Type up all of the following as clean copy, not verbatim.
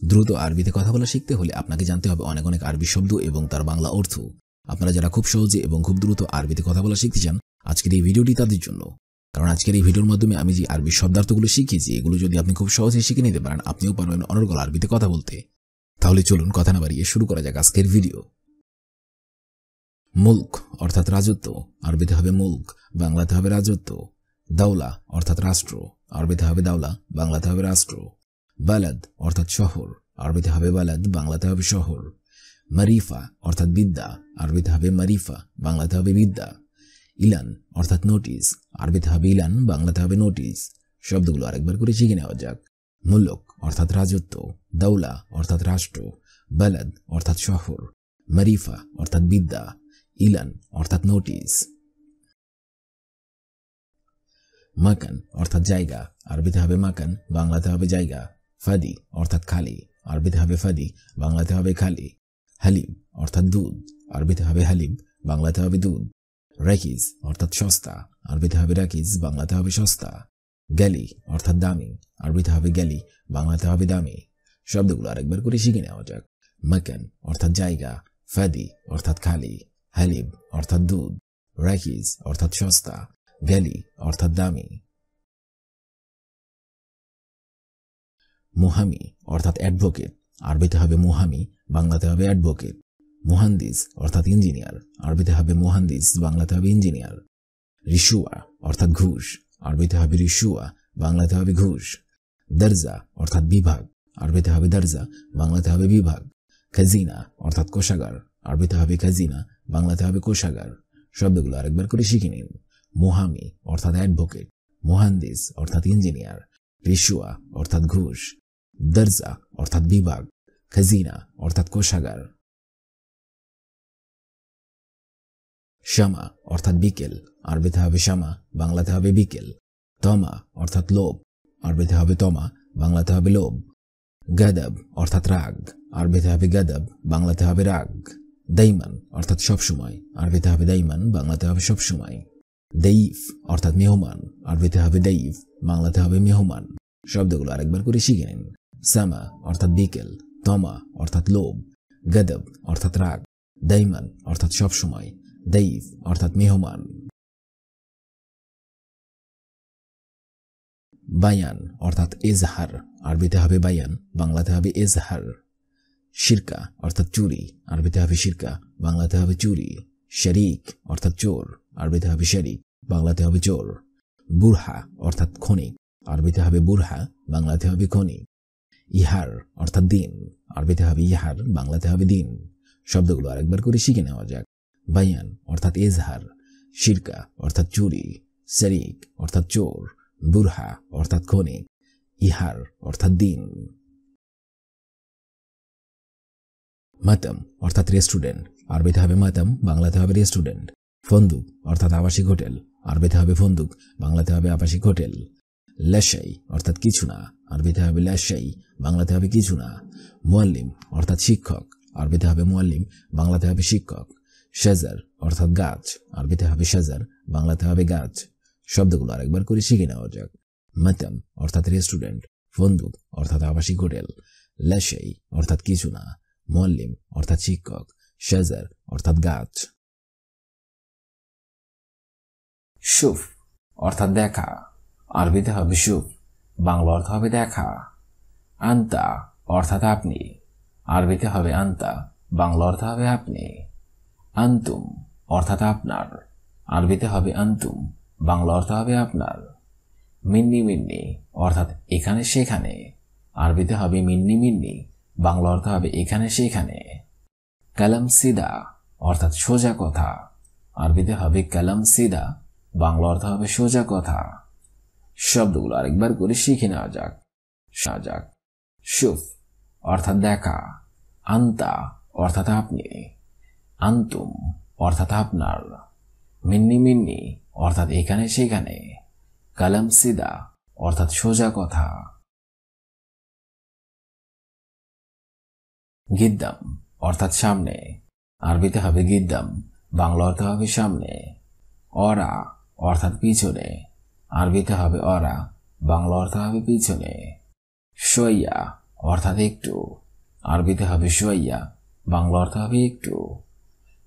দ্রুত আরবিতে কথা বলা শিখতে হলে আপনাকে জানতে হবে অনেক অনেক আরবি শব্দ এবং তার বাংলা অর্থ। আপনারা যারা খুব সহজে এবং খুব দ্রুত আরবিতে কথা বলা শিখতে চান, আজকের এই ভিডিওটি তাদের জন্য। কারণ আজকের এই ভিডিওর মাধ্যমে আমি যে আরবি শব্দার্থগুলো শিখিয়েছি, এগুলো যদি আপনি খুব সহজে শিখে নিতে পারেন, আপনিও পারবেন অনর্গল আরবিতে কথা বলতে। তাহলে চলুন কথা না বাড়িয়ে শুরু করা যাক আজকের ভিডিও। মুলক অর্থাৎ রাজত্ব, আরবিতে হবে মুলক, বাংলাতে হবে রাজত্ব। দাওলা অর্থাৎ রাষ্ট্র, আরবিতে হবে দাওলা, বাংলাতে হবে রাষ্ট্র। বালাদ অর্থাৎ শহর, আরবিতে হবে বালাদ, বাংলাতে হবে শহর। মারিফা অর্থাৎ বিদ্যা, আরবিতে হবে মারিফা, বাংলাতে হবে বিদ্যা। ইলান অর্থাৎ নোটিশ, আরবিতে হবে ইলান, বাংলাতে হবে নোটিশ। শব্দগুলো আরেকবার করে শিখে নেওয়া যাক। মুলক অর্থাৎ রাজত্ব, দাওলা অর্থাৎ রাষ্ট্র, বালাদ অর্থাৎ শহর, মারিফা অর্থাৎ বিদ্যা, ইলান অর্থাৎ নোটিশ। মাকান অর্থাৎ জায়গা, আরবিতে হবে মাকান, বাংলাতে হবে জায়গা। ফাদি অর্থাৎ খালি, আরবিতে হবে ফাদি, বাংলাতে হবে খালি। হালিব অর্থাৎ দুধ, আরবিতে হবে হালিব, বাংলাতে হবে দুধ। রাকিজ অর্থাৎ সস্তা, আরবিতে হবে রাকিজ, বাংলাতে হবে সস্তা। গ্যালি অর্থাৎ দামি, আরবিতে হবে গ্যালি, বাংলাতে হবে দামি। শব্দগুলো আরেকবার করে শিখে নেওয়া যাক। মাকান অর্থাৎ জায়গা, ফাদি অর্থাৎ খালি, হালিব অর্থাৎ দুধ, রাকিজ অর্থাৎ সস্তা, গ্যালি অর্থাৎ দামি। মুহামি অর্থাৎ অ্যাডভোকেট, আরবিতে হবে মুহামি, বাংলাতে হবে অ্যাডভোকেট। মুহান্দিস অর্থাৎ ইঞ্জিনিয়ার, আরবিতে হবে মুহান্দিস, বাংলাতে হবে ইঞ্জিনিয়ার। রিশুয়া অর্থাৎ ঘুষ, আরবিতে হবে রিশুয়া, বাংলাতে হবে ঘুষ। দরজা অর্থাৎ বিভাগ, আরবিতে হবে দরজা, বাংলাতে হবে বিভাগ। খাজিনা অর্থাৎ কোষাগার, আরবিতে হবে খাজিনা, বাংলাতে হবে কোষাগার। শব্দগুলো আরেকবার করে শিখে নিন। মুহামি অর্থাৎ অ্যাডভোকেট, মুহান্দিস অর্থাৎ ইঞ্জিনিয়ার, রিশুয়া অর্থাৎ ঘুষ, দরজা অর্থাৎ বিভাগ, খাজিনা অর্থাৎ কোষাগার। শামা অর্থাৎ বিকেল, আরবিতে হবে শামা, বাংলাতে হবে বিকেল। তমা অর্থাৎ লোভ, আরবিতে হবে তমা, বাংলাতে হবে লোভ। গাদাব অর্থাৎ রাগ, আরবিতে হবে গাদাব, বাংলাতে হবে রাগ। দাইমান অর্থাৎ সবসময়, আরবিতে হবে দাইমান, বাংলাতে হবে সবসময়। দাইফ অর্থাৎ মেহমান, আরবিতে হবে দাইফ, বাংলাতে হবে মেহমান। শব্দগুলো আরেকবার করে শিখে নিন। সামা অর্থাৎ বিকেল, তমা অর্থাৎ লোভ, গাদাব অর্থাৎ রাগ, দাইমান অর্থাৎ সবসময়, দাইফ অর্থাৎ মেহমান। বায়ান অর্থাৎ এজহার, আরবিতে হবে বায়ান, বাংলাতে হবে এজহার। শিরকা অর্থাৎ চুরি, আরবিতে হবে শিরকা, বাংলাতে হবে চুরি। শরিক অর্থাৎ চোর, আরবিতে হবে শরিক, বাংলাতে হবে চোর। বুরহা অর্থাৎ খনিক, আরবিতে হবে বুরহা, বাংলাতে হবে খনিক। ইহার অর্থাৎ দিন, আরবিতে হবে ইহার, বাংলাতে হবে দিন। শব্দগুলো আরেকবার করে শিখে নেওয়া যাক। বায়ান অর্থাৎ এজহার, শিরকা অর্থাৎ চুরি, শরিক অর্থাৎ চোর, বুরহা অর্থাৎ খনিক, ইহার অর্থাৎ দিন। মাতাম অর্থাৎ রেস্টুরেন্ট, আরবিতে হবে মাতাম, বাংলাতে হবে রেস্টুরেন্ট। ফন্দুক অর্থাৎ আবাসিক হোটেল, আরবিতে হবে ফন্দুক, বাংলাতে হবে আবাসিক হোটেল। লাশাই অর্থাৎ কিছু না, আরবিতে হবে লাশাই, বাংলাতে হবে কিছু না। মুয়াল্লিম অর্থাৎ শিক্ষক, আরবিতে হবে মুয়াল্লিম, বাংলাতে হবে শিক্ষক। শাজার অর্থাৎ গাছ, আরবিতে হবে শাজার, বাংলাতে হবে গাছ। শব্দগুলো আরেকবার করে শিখে নেওয়া যাক। মাতাম অর্থাৎ রেস্টুরেন্ট, ফন্দুক অর্থাৎ আবাসিক হোটেল, লাশাই অর্থাৎ কিছু না, মুয়াল্লিম অর্থাৎ শিক্ষক, শাজার অর্থাৎ গাছ। শুফ অর্থাৎ দেখা, আরবিতে হবে শুফ, বাংলা অর্থ হবে দেখা। আন্তা অর্থাৎ আপনি, আরবিতে হবে আন্তা, বাংলা অর্থ হবে আপনি। আন্তুম অর্থাৎ আপনার, আরবিতে হবে আন্তুম, বাংলা অর্থ হবে আপনার। মিন্নি মিন্নি অর্থাৎ এখানে সেখানে, আরবিতে হবে মিন্নি মিন্নি, বাংলা অর্থ হবে এখানে সেখানে। কালাম সিদা অর্থাৎ সোজা কথা, আরবিতে হবে কালাম সিদা, বাংলা অর্থ হবে সোজা কথা। শব্দগুলো আরেকবার করে শিখে নেওয়া যাক। শুফ অর্থাৎ দেখা, আন্তা অর্থাৎ আপনি, আন্তুম অর্থাৎ আপনার, মিন্নি মিন্নি অর্থাৎ এখানে সেখানে, কালাম সিদা অর্থাৎ সোজা কথা। গিদ্দাম অর্থাৎ সামনে, আরবিতে হবে গিদ্দাম, বাংলা অর্থ হবে সামনে। অরা অর্থাৎ পিছনে, আরবিতে হবে অরা, বাংলা অর্থ হবে পিছনে। শইয়া অর্থাৎ একটু, আরবিতে হবে শুয়াইয়া, বাংলা অর্থ হবে একটু।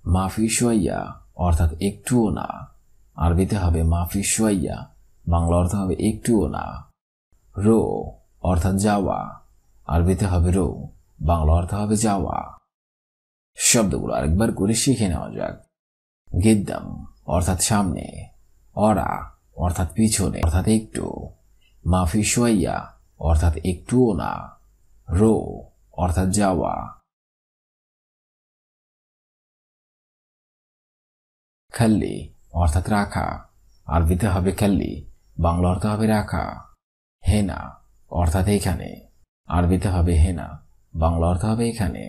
মাফি শুয়াইয়া অর্থাৎ একটুও না, আরবিতে হবে মাফি শুয়াইয়া, বাংলা অর্থ হবে একটুও না। রো অর্থাৎ যাওয়া, আরবিতে হবে রো, বাংলা অর্থ হবে যাওয়া। শব্দগুলো আরেকবার করে শিখে নেওয়া যাক। গিদ্দাম অর্থাৎ সামনে, অরা অর্থাৎ পিছনে অর্থাৎ একটু, মাফি শুয়াইয়া অর্থাৎ একটুও না, রো অর্থাৎ যাওয়া। খাল্লি অর্থাৎ রাখা, আরবিতে হবে খাল্লি, বাংলা অর্থ হবে রাখা। হেনা অর্থাৎ এখানে, আরবিতে হবে হেনা, বাংলা অর্থ হবে এখানে।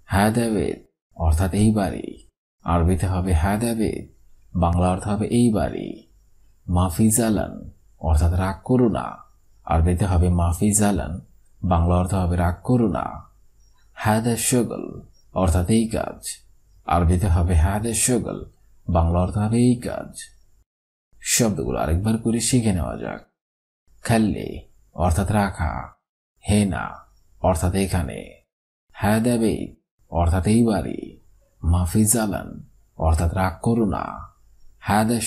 হায়দাবেদ অর্থাৎ এই বাড়ি, আরবিতে হবে হায়দাবেদ, বাংলা অর্থ হবে এই বাড়ি। মাফি জালান অর্থাৎ রাগ করো না, আরবিতে হবে মাফি জালান, বাংলা অর্থ হবে রাগ করো না। হায়দা শগল অর্থাৎ এই কাজ, আরবিতে হবে হায়দা শগল, বাংলা অর্থ হবে এই কাজ। শব্দগুলো আরেকবার করে শিখে নেওয়া যাক। খাল্লে অর্থাৎ রাখা, হেনা অর্থাৎ এখানে, হায়দাবেদ অর্থাৎ এই বাড়ি, মাফি জালান অর্থাৎ রাগ করো না, হায়দা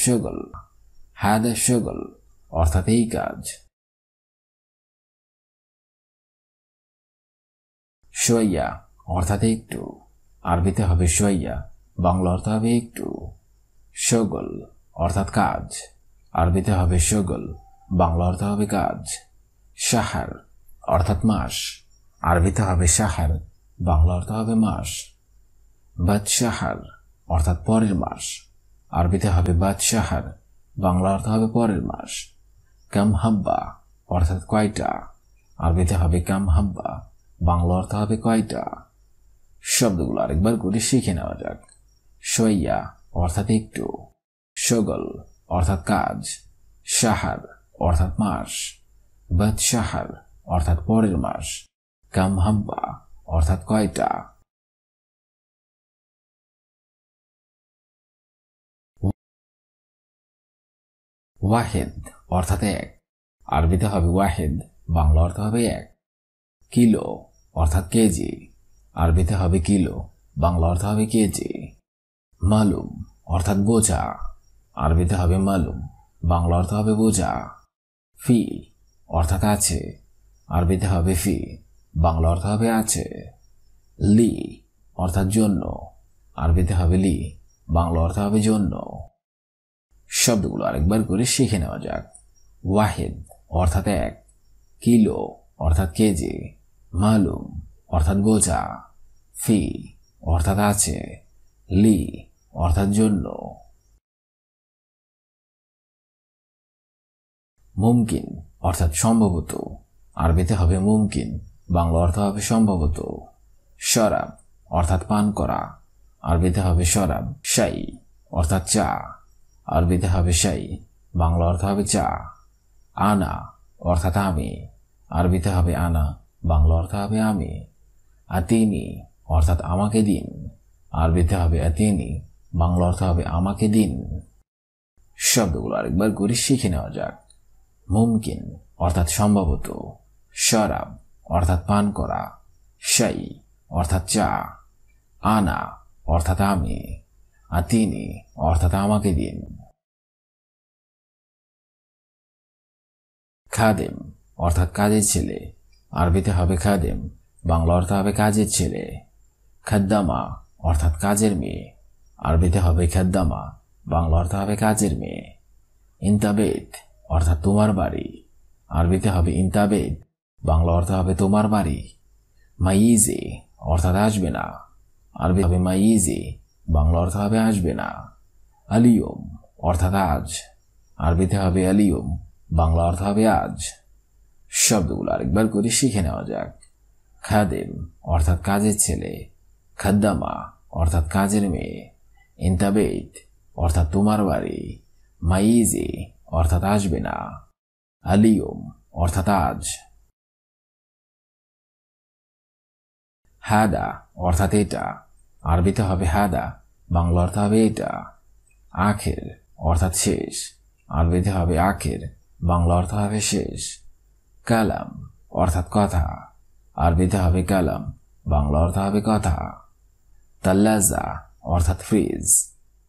শগল অর্থাৎ এই কাজ। শুয়াইয়া অর্থাৎ একটু, আরবিতে হবে শুয়াইয়া, বাংলা অর্থ হবে একটু। শগল অর্থাৎ কাজ, আরবিতে হবে শগল, বাংলা অর্থ হবে কাজ। শাহার অর্থাৎ মাস, আরবিতে হবে শাহার, বাংলা অর্থ হবে মাস। বাদশাহার অর্থাৎ পরের মাস, আরবিতে হবে বাদশাহার, বাংলা অর্থ হবে পরের মাস। কাম হাব্বা অর্থাৎ কয়টা, আরবিতে হবে কাম হাব্বা, বাংলা অর্থ হবে কয়টা। শব্দগুলো আরেকবার করে শিখে নেওয়া যাক। শুয়াইয়া অর্থাৎ একটু, শগল অর্থাৎ কাজ, শাহার অর্থাৎ মাস, বাদশাহার অর্থাৎ পরের মাস, কাম হাব্বা অর্থাৎ কয়টা। ওয়াহেদ অর্থাৎ এক, আরবিতে হবে ওয়াহেদ, বাংলা অর্থ হবে এক। কিলো অর্থাৎ কেজি, আরবিতে হবে কিলো, বাংলা অর্থ হবে কেজি। মালুম অর্থাৎ বোঝা, আরবিতে হবে মালুম, বাংলা অর্থ হবে বোঝা। ফি অর্থাৎ আছে, আরবিতে হবে ফি, বাংলা অর্থ হবে আছে। লি অর্থাৎ জন্য, আরবিতে হবে লি, বাংলা অর্থ হবে জন্য। শব্দগুলো আরেকবার করে শিখে নেওয়া যাক। ওয়াহেদ অর্থাৎ এক, কিলো অর্থাৎ কেজি, মালুম অর্থাৎ বোঝা, ফি অর্থাৎ আছে, লি অর্থাৎ জন্য। মুমকিন অর্থাৎ সম্ভবত, আরবিতে হবে মুমকিন, বাংলা অর্থ হবে সম্ভবত। শরাব অর্থাৎ পান করা, আরবিতে হবে শরাব। শাই অর্থাৎ চা, আরবিতে হবে শাই, বাংলা অর্থ হবে চা। আনা অর্থাৎ আমি, আরবিতে হবে আনা, বাংলা অর্থ হবে আমি। আতিনি অর্থাৎ আমাকে দিন, আরবিতে হবে আতিনি, বাংলা অর্থ হবে আমাকে দিন। শব্দগুলো আরেকবার করে শিখে নেওয়া যাক। মুমকিন অর্থাৎ সম্ভবত, শরাব অর্থাৎ পান করা, শাই অর্থাৎ চা, আনা অর্থাৎ আমি, আতিনি অর্থাৎ আমাকে দিন। খাদেম অর্থাৎ কাজের ছেলে, আরবিতে হবে খাদেম, বাংলা অর্থ হবে কাজের ছেলে। খাদ্দামা অর্থাৎ কাজের মেয়ে, আরবিতে হবে খাদ্দামা, বাংলা অর্থ হবে কাজের মেয়ে। ইন্তাবেদ অর্থাৎ তোমার বাড়ি, আরবিতে হবে ইন্তাবেদ, বাংলা অর্থ হবে তোমার বাড়ি। মাইজে অর্থাৎ আসবে না, আরবি হবে মাইজে, বাংলা অর্থ হবে আসবে না। আলিয়ম অর্থাৎ আজ, আরবিতে হবে আলিয়ম, বাংলা অর্থ হবে আজ। শব্দগুলো আরেকবার করে শিখে নেওয়া যাক। খাদেম অর্থাৎ কাজের ছেলে, খাদ্দামা অর্থাৎ কাজের মেয়ে, ইন্তাবেদ অর্থাৎ তোমার বাড়ি, মাইজে অর্থাৎ আসবে না, আলিয়ম অর্থাৎ আজ। হাদা অর্থাৎ এটা, আরবিতে হবে হাদা, বাংলা অর্থ হবে এটা। আখের অর্থাৎ শেষ, আরবিতে হবে আখের, বাংলা অর্থ হবে শেষ। কালাম অর্থাৎ কথা, আরবিতে হবে কালাম, বাংলা অর্থ হবে কথা। তাল্লাজা অর্থাৎ ফ্রিজ,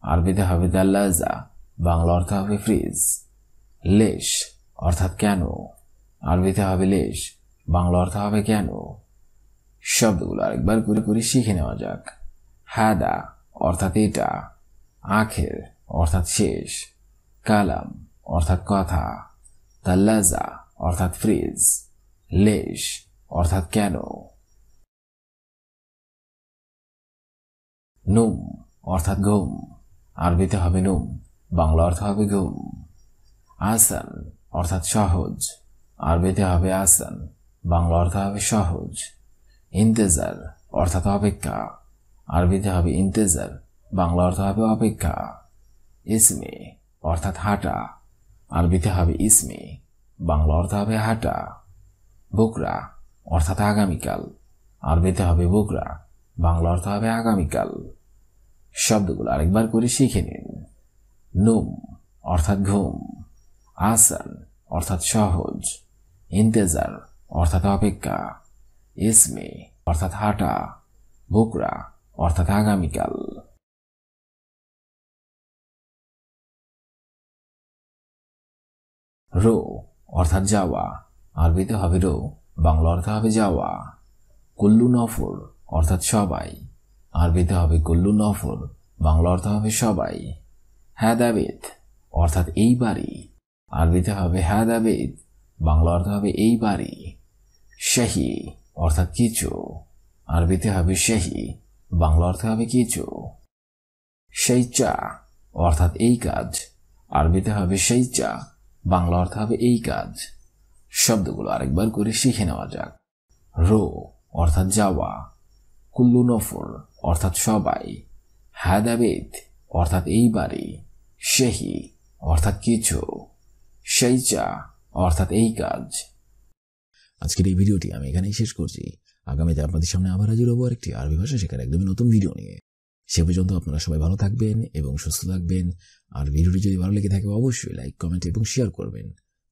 আরবিতে হবে দাল্লাজা, বাংলা অর্থ হবে ফ্রিজ। লেশ অর্থাৎ কেন, আরবিতে হবে লেশ, বাংলা অর্থ হবে কেন। শব্দগুলো আরেকবার করে করে শিখে নেওয়া যাক। হাদা অর্থাৎ এটা, আখের অর্থাৎ শেষ, কালাম অর্থাৎ কথা, তাল্লাজা অর্থাৎ ফ্রিজ, লেশ অর্থাৎ কেন। নুম অর্থাৎ ঘুম, আরবিতে হবে নুম, বাংলা অর্থ হবে ঘুম। আসান অর্থাৎ সহজ, আরবিতে হবে আসান, বাংলা অর্থ হবে সহজ। ইন্তেজার অর্থাৎ অপেক্ষা, আরবিতে হবে ইন্তেজার, বাংলা অর্থ হবে অপেক্ষা। ইসমে অর্থাৎ হাঁটা, আরবিতে হবে ইসমে, বাংলা অর্থ হবে হাঁটা। বুকরা অর্থাৎ আগামীকাল, আরবিতে হবে বুকরা, বাংলা অর্থ হবে আগামীকাল। শব্দগুলো আরেকবার করে শিখে নিন। নুম অর্থাৎ ঘুম, আসান অর্থাৎ সহজ, ইন্তেজার অর্থাৎ অপেক্ষা, ইসমে অর্থাৎ হাঁটা, বুকরা অর্থাৎ আগামীকাল। রো অর্থাৎ যাওয়া, আরবিতে হবে রো, বাংলা অর্থ হবে যাওয়া। কুল্লু নফর অর্থাৎ সবাই, আরবিতে হবে কুল্লু নফর, বাংলা অর্থ হবে সবাই। হ্যাদাবেদ অর্থাৎ এই বাড়ি, আরবিতে হবে হ্যাদাবেদ, বাংলা অর্থ হবে এই বাড়ি। শাহি অর্থাৎ কিছু, আরবিতে হবে শাহি, বাংলা অর্থ হবে কিছু। সেইচা অর্থাৎ এই কাজ, আরবিতে হবে সেইচা, বাংলা অর্থ হবে এই কাজ। শব্দগুলো আরেকবার করে শিখে নেওয়া যাক। রো অর্থাৎ যাওয়া, কুল্লু নফর অর্থাৎ সবাই, হাদাবেদ অর্থাৎ এই বাড়ি, শেহি অর্থাৎ কিছু, সেইচা অর্থাৎ এই কাজ। আজকের এই ভিডিওটি আমি এখানেই শেষ করছি। আগামীতে আপনাদের সামনে আবার হাজির হবো আরেকটি আরবি ভাষা শেখার একদমই নতুন ভিডিও নিয়ে। সে পর্যন্ত আপনারা সবাই ভালো থাকবেন এবং সুস্থ থাকবেন। আর ভিডিওটি যদি ভালো লেগে থাকে অবশ্যই লাইক, কমেন্ট এবং শেয়ার করবেন।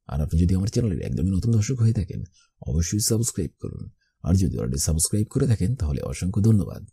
আর আপনি যদি আমার চ্যানেলের একদমই নতুন দর্শক হয়ে থাকেন অবশ্যই সাবস্ক্রাইব করুন। আর যদি অলরেডি সাবস্ক্রাইব করে থাকেন তাহলে অসংখ্য ধন্যবাদ।